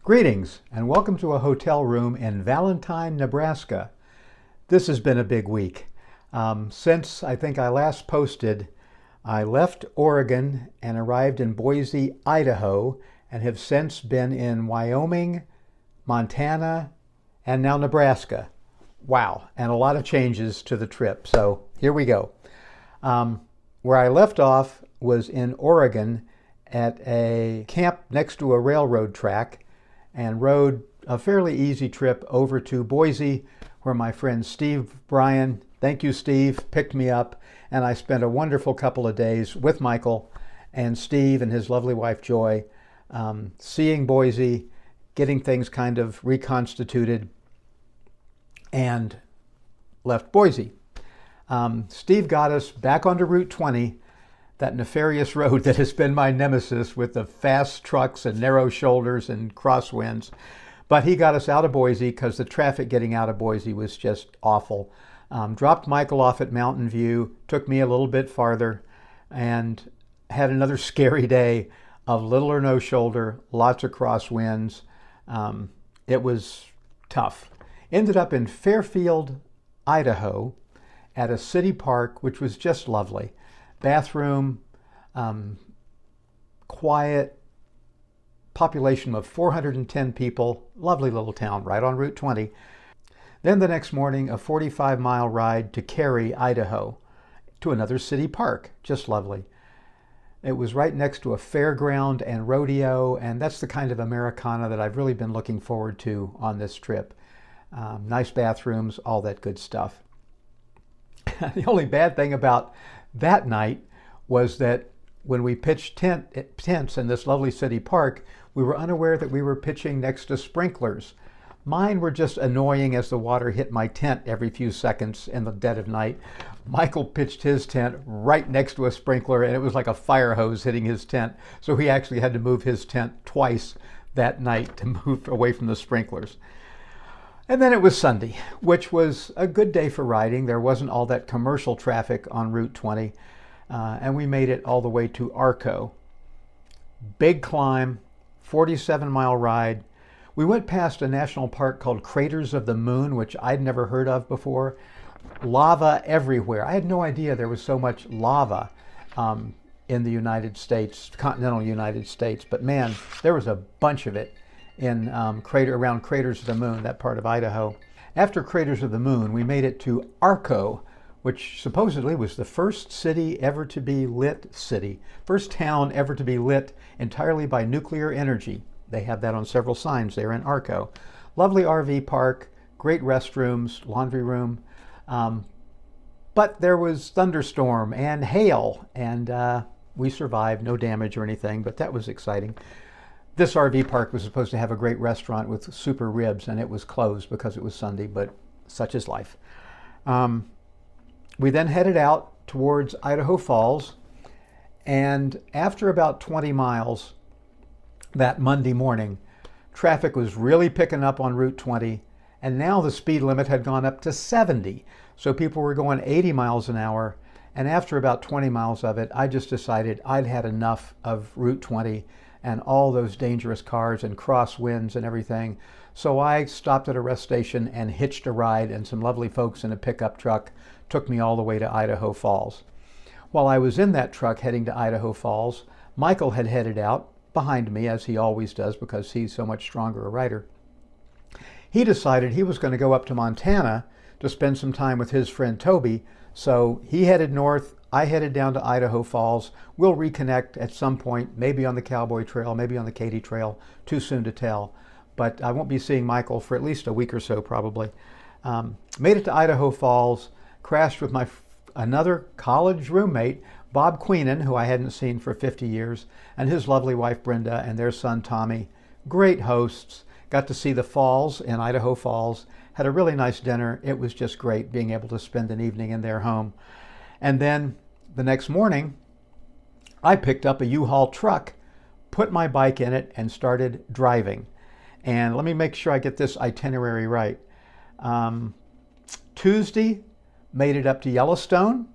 Greetings and welcome to a hotel room in Valentine, Nebraska. This has been a big week. Since I think I last posted, I left Oregon and arrived in Boise, Idaho, and have since been in Wyoming, Montana, and now Nebraska. Wow, and a lot of changes to the trip. So here we go. Where I left off was in Oregon at a camp next to a railroad track, and rode a fairly easy trip over to Boise, where my friend Steve Bryan, thank you Steve, picked me up, and I spent a wonderful couple of days with Michael and Steve and his lovely wife Joy, seeing Boise, getting things kind of reconstituted, and left Boise. Steve got us back onto Route 20, that nefarious road that has been my nemesis with the fast trucks and narrow shoulders and crosswinds. But he got us out of Boise because the traffic getting out of Boise was just awful. Dropped Michael off at Mountain View, took me a little bit farther, and had another scary day of little or no shoulder, lots of crosswinds. It was tough. Ended up in Fairfield, Idaho, at a city park, which was just lovely. Bathroom, quiet, population of 410 people, lovely little town right on Route 20. Then the next morning, a 45-mile ride to Cary, Idaho, to another city park, just lovely. It was right next to a fairground and rodeo, and that's the kind of Americana that I've really been looking forward to on this trip. Nice bathrooms, all that good stuff. The only bad thing about that night was that when we pitched tents in this lovely city park, we were unaware that we were pitching next to sprinklers. Mine were just annoying as the water hit my tent every few seconds in the dead of night. Michael pitched his tent right next to a sprinkler, and it was like a fire hose hitting his tent. So he actually had to move his tent twice that night to move away from the sprinklers. And then it was Sunday, which was a good day for riding. There wasn't all that commercial traffic on Route 20, and we made it all the way to Arco. Big climb, 47-mile ride. We went past a national park called Craters of the Moon, which I'd never heard of before. Lava everywhere. I had no idea there was so much lava in the United States, continental United States, but man, there was a bunch of it in around Craters of the Moon, that part of Idaho. After Craters of the Moon, we made it to Arco, which supposedly was the first city ever to be lit first town ever to be lit entirely by nuclear energy. They have that on several signs there in Arco. Lovely RV park, great restrooms, laundry room, but there was thunderstorm and hail, and we survived, no damage or anything, but that was exciting. This RV park was supposed to have a great restaurant with super ribs, and it was closed because it was Sunday, but such is life. We then headed out towards Idaho Falls, and after about 20 miles that Monday morning, traffic was really picking up on Route 20, and now the speed limit had gone up to 70. So people were going 80 miles an hour, and after about 20 miles of it, I just decided I'd had enough of Route 20 and all those dangerous cars and crosswinds and everything. So I stopped at a rest station and hitched a ride, and some lovely folks in a pickup truck took me all the way to Idaho Falls. While I was in that truck heading to Idaho Falls, Michael had headed out behind me, as he always does because he's so much stronger a rider. He decided he was going to go up to Montana to spend some time with his friend Toby, so he headed north. I headed down to Idaho Falls. We'll reconnect at some point, maybe on the Cowboy Trail, maybe on the Katy Trail. Too soon to tell. But I won't be seeing Michael for at least a week or so, probably. Made it to Idaho Falls, crashed with another college roommate, Bob Queenan, who I hadn't seen for 50 years, and his lovely wife Brenda and their son Tommy. Great hosts. Got to see the falls in Idaho Falls. Had a really nice dinner. It was just great being able to spend an evening in their home. And then the next morning, I picked up a U-Haul truck, put my bike in it, and started driving. And let me make sure I get this itinerary right. Tuesday, made it up to Yellowstone.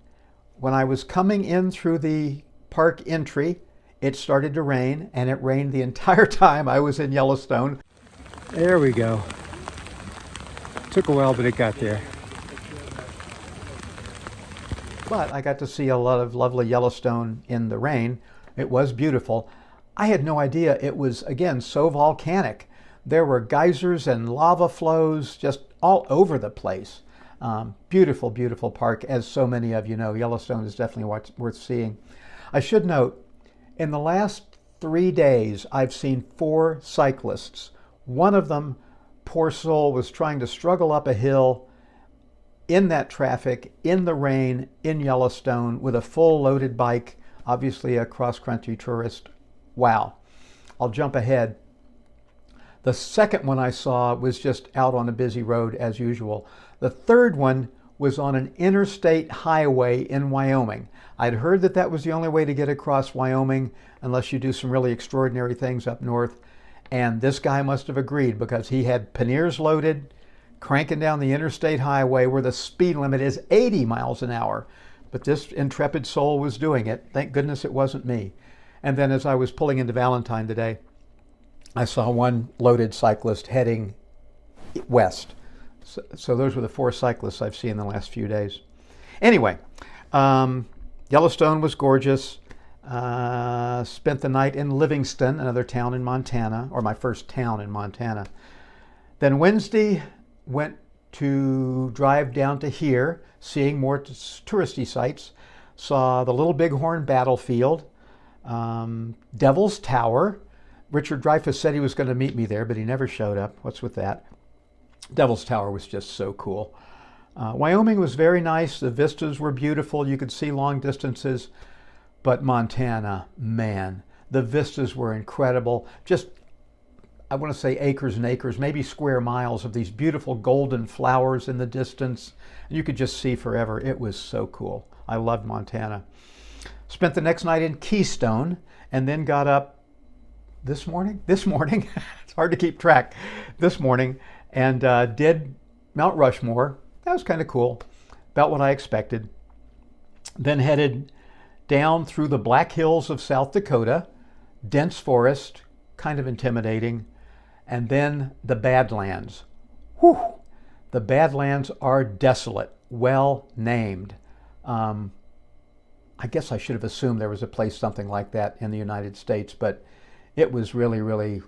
When I was coming in through the park entry, it started to rain, and it rained the entire time I was in Yellowstone. There we go. Took a while, but it got there. But I got to see a lot of lovely Yellowstone in the rain. It was beautiful. I had no idea it was, again, so volcanic. There were geysers and lava flows just all over the place. Beautiful, beautiful park, as so many of you know. Yellowstone is definitely worth seeing. I should note, in the last 3 days, I've seen 4 cyclists. One of them, poor soul, was trying to struggle up a hill in that traffic, in the rain, in Yellowstone, with a full loaded bike, obviously a cross-country tourist. Wow. I'll jump ahead. The second one I saw was just out on a busy road as usual. The third one was on an interstate highway in Wyoming. I'd heard that that was the only way to get across Wyoming unless you do some really extraordinary things up north. And this guy must have agreed because he had panniers loaded, cranking down the interstate highway where the speed limit is 80 miles an hour. But this intrepid soul was doing it. Thank goodness it wasn't me. And then as I was pulling into Valentine today, I saw one loaded cyclist heading west. So those were the 4 cyclists I've seen in the last few days. Anyway, Yellowstone was gorgeous. Spent the night in Livingston, another town in Montana, or my first town in Montana. Then Wednesday, went to drive down to here, seeing more touristy sites. Saw the Little Bighorn Battlefield, Devil's Tower. Richard Dreyfuss said he was going to meet me there, but he never showed up. What's with that? Devil's Tower was just so cool. Wyoming was very nice. The vistas were beautiful. You could see long distances. But Montana, man, the vistas were incredible. Just, I want to say acres and acres, maybe square miles of these beautiful golden flowers in the distance. You could just see forever. It was so cool. I loved Montana. Spent the next night in Keystone and then got up this morning, it's hard to keep track, this morning, and did Mount Rushmore. That was kind of cool, about what I expected. Then headed down through the Black Hills of South Dakota, dense forest, kind of intimidating, and then the Badlands. Whew! The Badlands are desolate, well named. I guess I should have assumed there was a place something like that in the United States, but it was really, really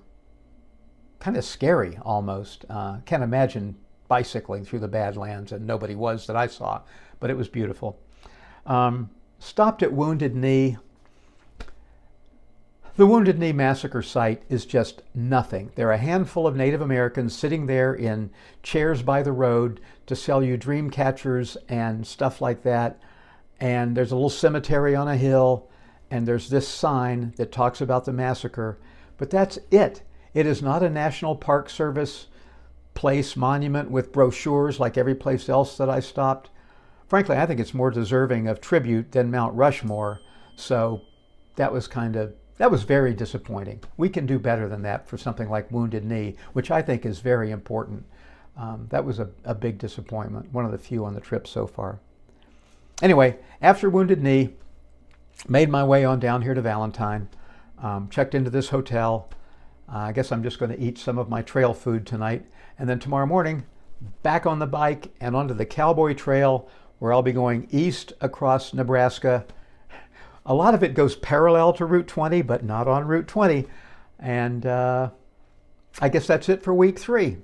kind of scary almost. Can't imagine bicycling through the Badlands, and nobody was that I saw, but it was beautiful. Stopped at Wounded Knee. The Wounded Knee massacre site is just nothing. There are a handful of Native Americans sitting there in chairs by the road to sell you dream catchers and stuff like that. And there's a little cemetery on a hill, and there's this sign that talks about the massacre. But that's it. It is not a National Park Service place, monument with brochures like every place else that I stopped. Frankly, I think it's more deserving of tribute than Mount Rushmore. So that was very disappointing. We can do better than that for something like Wounded Knee, which I think is very important. That was a big disappointment, one of the few on the trip so far. Anyway, after Wounded Knee, made my way on down here to Valentine, checked into this hotel. I guess I'm just going to eat some of my trail food tonight. And then tomorrow morning, back on the bike and onto the Cowboy Trail, where I'll be going east across Nebraska. A lot of it goes parallel to Route 20, but not on Route 20. And I guess that's it for week 3.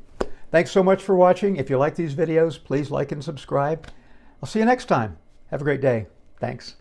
Thanks so much for watching. If you like these videos, please like and subscribe. I'll see you next time. Have a great day. Thanks.